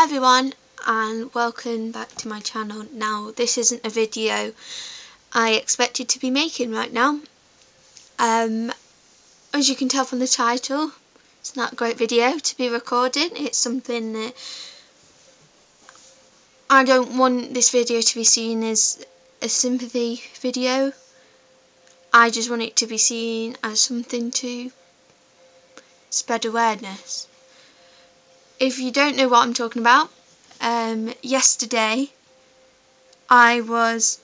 Hi everyone, and welcome back to my channel. Now this isn't a video I expected to be making right now. As you can tell from the title, it's not a great video to be recording. It's something that I don't want this video to be seen as a sympathy video. I just want it to be seen as something to spread awareness. If you don't know what I'm talking about, yesterday I was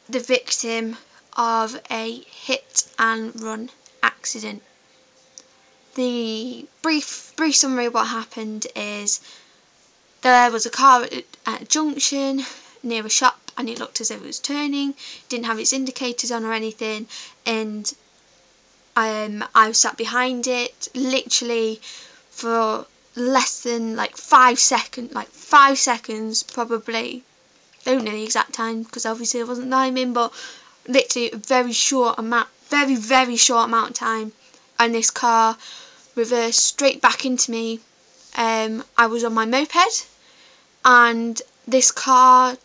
the victim of a hit and run accident. The brief summary of what happened is there was a car at a junction near a shop, and it looked as though it was turning, didn't have its indicators on or anything, and I sat behind it literally for less than 5 seconds probably. Don't know the exact time because obviously I wasn't timing, but literally a very short amount of time, and this car reversed straight back into me. I was on my moped, and this car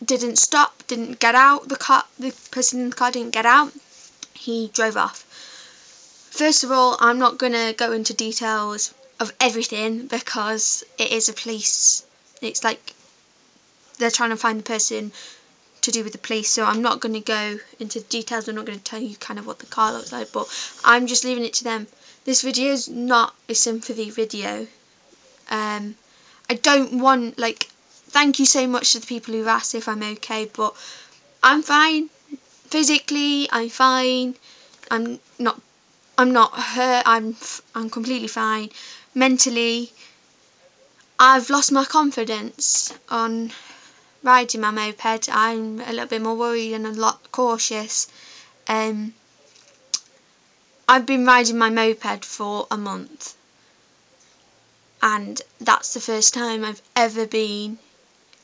didn't stop, didn't get out. The person in the car didn't get out. He drove off. First of all, I'm not going to go into details of everything because it is a police. It's like they're trying to find the person to do with the police, so I'm not going to go into details. I'm not going to tell you kind of what the car looks like, but I'm just leaving it to them. This video is not a sympathy video. I don't want, thank you so much to the people who asked if I'm okay, but I'm fine. Physically, I'm fine. I'm not hurt. I'm completely fine. Mentally, I've lost my confidence on riding my moped. I'm a little bit more worried and a lot cautious. I've been riding my moped for a month, and that's the first time I've ever been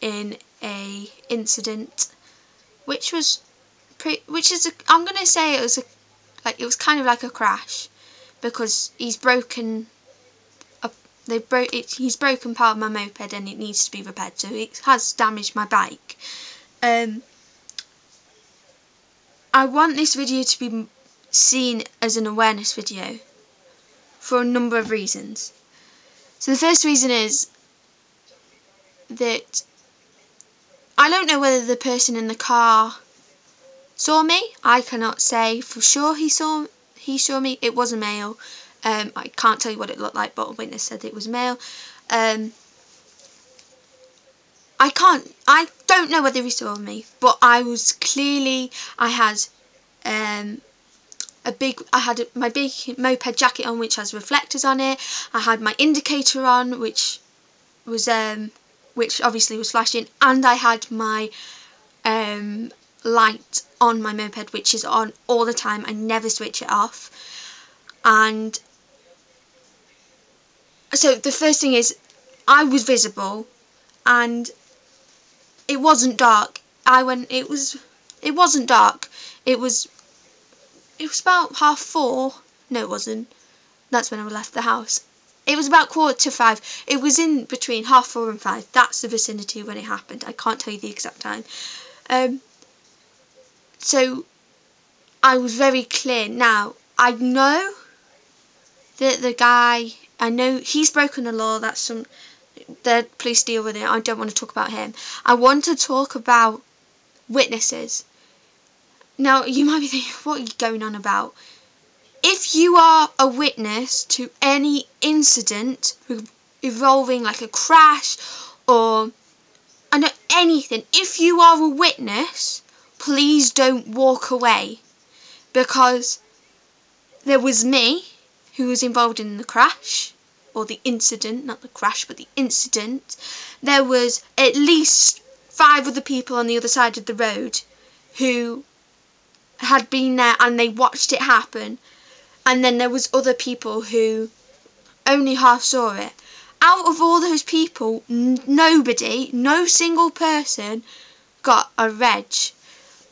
in a incident, I'm gonna say it was kind of like a crash, because he's broken part of my moped and it needs to be repaired, so it has damaged my bike. I want this video to be seen as an awareness video for a number of reasons. So the first reason is that I don't know whether the person in the car saw me. I cannot say for sure he saw me. It was a male. I can't tell you what it looked like, but a witness said it was male. I don't know whether he saw me, but I had my big moped jacket on, which has reflectors on it. I had my indicator on, which obviously was flashing, and I had my light on my moped, which is on all the time. I never switch it off. And so the first thing is, I was visible, and it wasn't dark. It wasn't dark. It was about 4:30. No, it wasn't. That's when I left the house. It was about 4:45. It was in between 4:30 and 5. That's the vicinity when it happened. I can't tell you the exact time. So I was very clear. Now, I know that the guy, he's broken the law. The police deal with it. I don't want to talk about him. I want to talk about witnesses. Now, you might be thinking, what are you going on about? If you are a witness to any incident involving like a crash or anything, if you are a witness, please don't walk away, because there was me who was involved in the crash, or the incident, not the crash, but the incident. There was at least 5 other people on the other side of the road who had been there and they watched it happen, and then there was other people who only half saw it. Out of all those people, no single person got a reg.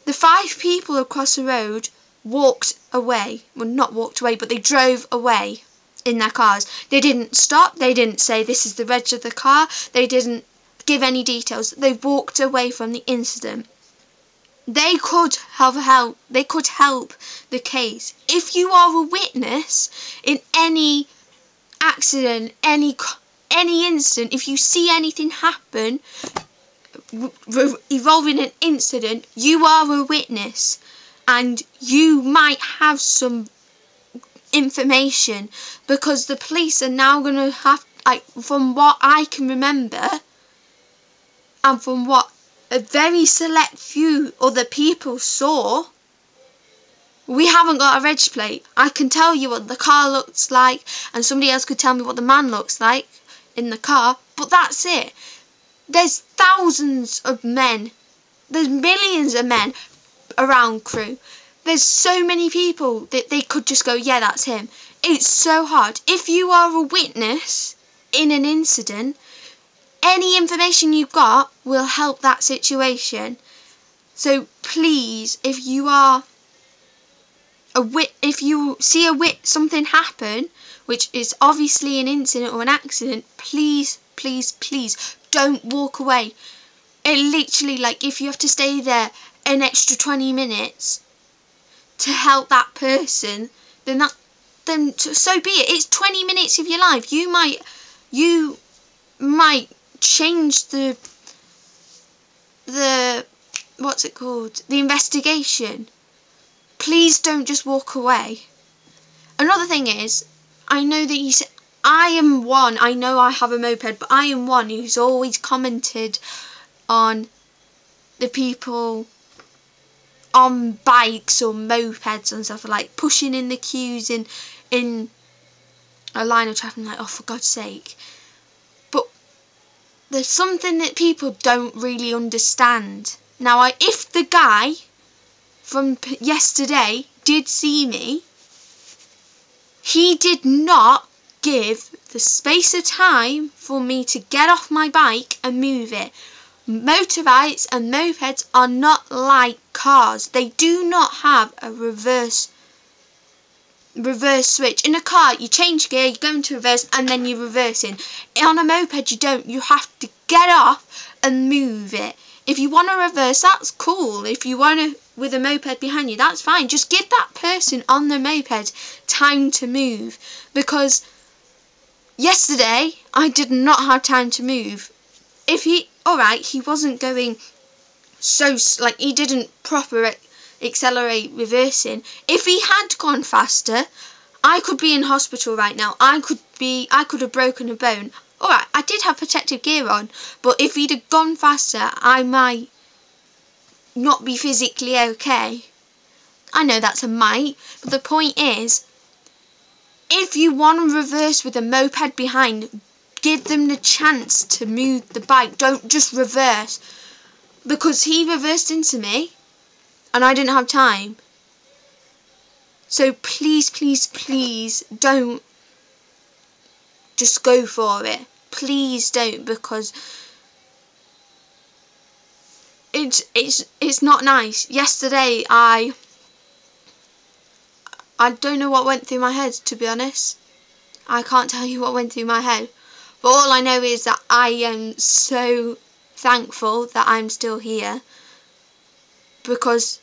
The 5 people across the road walked away. Well, not walked away, but they drove away. in their cars. They didn't stop. They didn't say this is the reg of the car. They didn't give any details. They walked away from the incident. They could have help. They could help the case. If you are a witness in any accident, any incident, if you see anything happen involving an incident, you are a witness, and you might have some information, because the police are now going to have, like, from what I can remember, and from what a very select few other people saw, we haven't got a reg plate. I can tell you what the car looks like, and somebody else could tell me what the man looks like in the car, but that's it. There's thousands of men. There's millions of men around Crewe. There's so many people that they could just go, yeah, that's him. It's so hard. If you are a witness in an incident, any information you've got will help that situation. So please, if you are if you see something happen, which is obviously an incident or an accident, please, please, please don't walk away. It literally, like, if you have to stay there an extra 20 minutes to help that person, then so be it. It's 20 minutes of your life. You might change the what's it called? The investigation. Please don't just walk away. Another thing is, I know that you said, I know I have a moped, but I am one who's always commented on the people on bikes or mopeds and stuff, like pushing in the queues in a line of traffic, like, oh, for God's sake. But there's something that people don't really understand. Now, if the guy from yesterday did see me, he did not give the space of time for me to get off my bike and move it. Motorbikes and mopeds are not like cars. They do not have a reverse switch. In a car, you change gear, you go into reverse, and then you're reversing. On a moped, you don't. You have to get off and move it. If you want to reverse, that's cool. If you want to, with a moped behind you, that's fine. Just give that person on the moped time to move. Because yesterday, I did not have time to move. Alright, he wasn't going so, like, he didn't proper accelerate reversing. If he had gone faster, I could be in hospital right now. I could have broken a bone. Alright, I did have protective gear on, but if he'd have gone faster, I might not be physically okay. I know that's a might, but the point is, if you want to reverse with a moped behind, give them the chance to move the bike. Don't just reverse. Because he reversed into me, and I didn't have time. So please, please, please don't just go for it. Please don't, because it's not nice. Yesterday I don't know what went through my head, to be honest. I can't tell you what went through my head. But all I know is that I am so thankful that I'm still here, because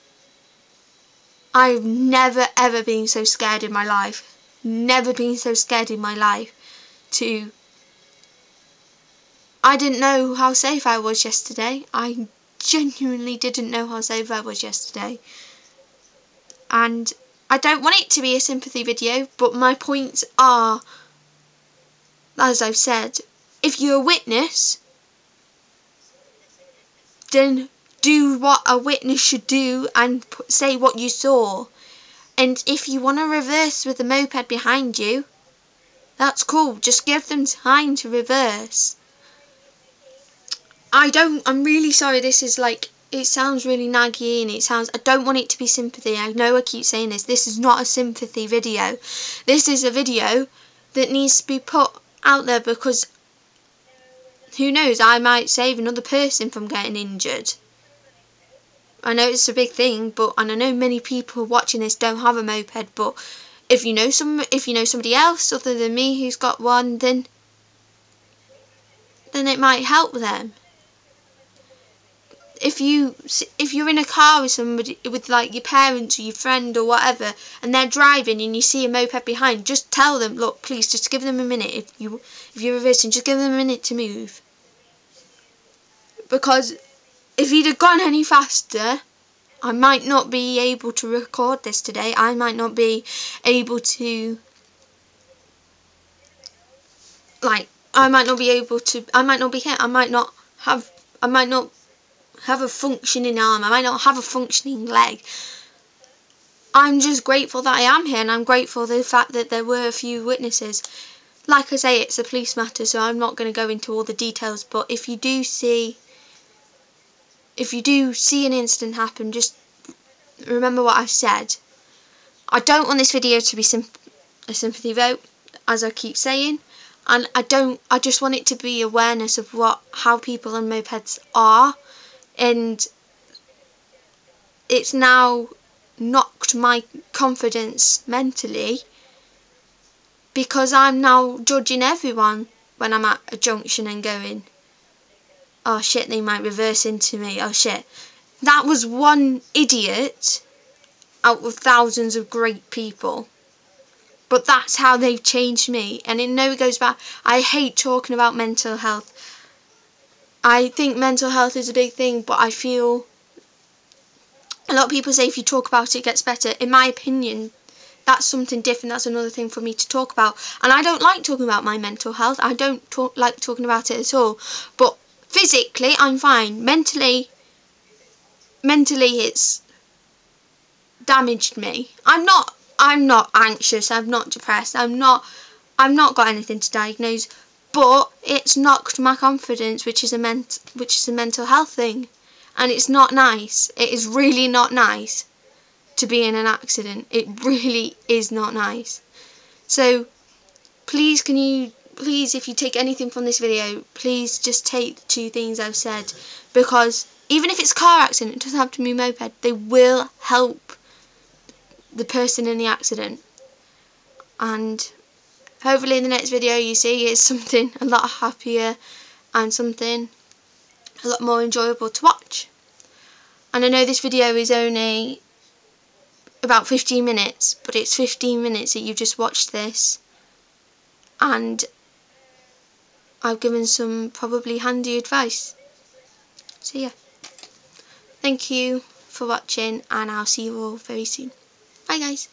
I've never ever been so scared in my life. Never been so scared in my life. I didn't know how safe I was yesterday. I genuinely didn't know how safe I was yesterday. And I don't want it to be a sympathy video, but my points are, as I've said, if you're a witness, then do what a witness should do and say what you saw. And if you want to reverse with a moped behind you, that's cool. Just give them time to reverse. I'm really sorry, this is like, it sounds really naggy and I don't want it to be sympathy. I know I keep saying this. This is not a sympathy video. This is a video that needs to be put out there, because who knows, I might save another person from getting injured. I know it's a big thing, and I know many people watching this don't have a moped, but if you know somebody else other than me who's got one, then it might help them. If you're in a car with somebody, with like your parents or your friend or whatever, and they're driving and you see a moped behind, just tell them, look, please, just give them a minute. If you're reversing, just give them a minute to move. Because if he'd have gone any faster, I might not be able to record this today. I might not be able to, like, I might not be here. I might not have a functioning arm. I might not have a functioning leg. I'm just grateful that I am here, and I'm grateful for the fact that there were a few witnesses. Like I say, it's a police matter, so I'm not going to go into all the details, but if you do see an incident happen, just remember what I've said. I don't want this video to be a sympathy vote, as I keep saying, and I just want it to be awareness of how people on mopeds are, and it's now knocked my confidence mentally, because I'm now judging everyone when I'm at a junction and going, oh shit, they might reverse into me, oh shit. That was one idiot out of thousands of great people. But that's how they've changed me. And it never goes back. I hate talking about mental health. I think mental health is a big thing, but I feel a lot of people say if you talk about it, it gets better. In my opinion, that's something different. That's another thing for me to talk about. And I don't like talking about my mental health. I don't like talking about it at all. But physically, I'm fine. Mentally, it's damaged me. I'm not anxious. I'm not depressed. I've not got anything to diagnose. But it's knocked my confidence, which is a mental health thing, and it's not nice. It is really not nice to be in an accident. It really is not nice. So please, if you take anything from this video, please just take the two things I've said, because even if it's a car accident, it doesn't have to be a moped, they will help the person in the accident. And hopefully in the next video you see it's something a lot happier and something a lot more enjoyable to watch. And I know this video is only about 15 minutes, but it's 15 minutes that you've just watched this, and I've given some probably handy advice. So yeah, thank you for watching, and I'll see you all very soon. Bye guys.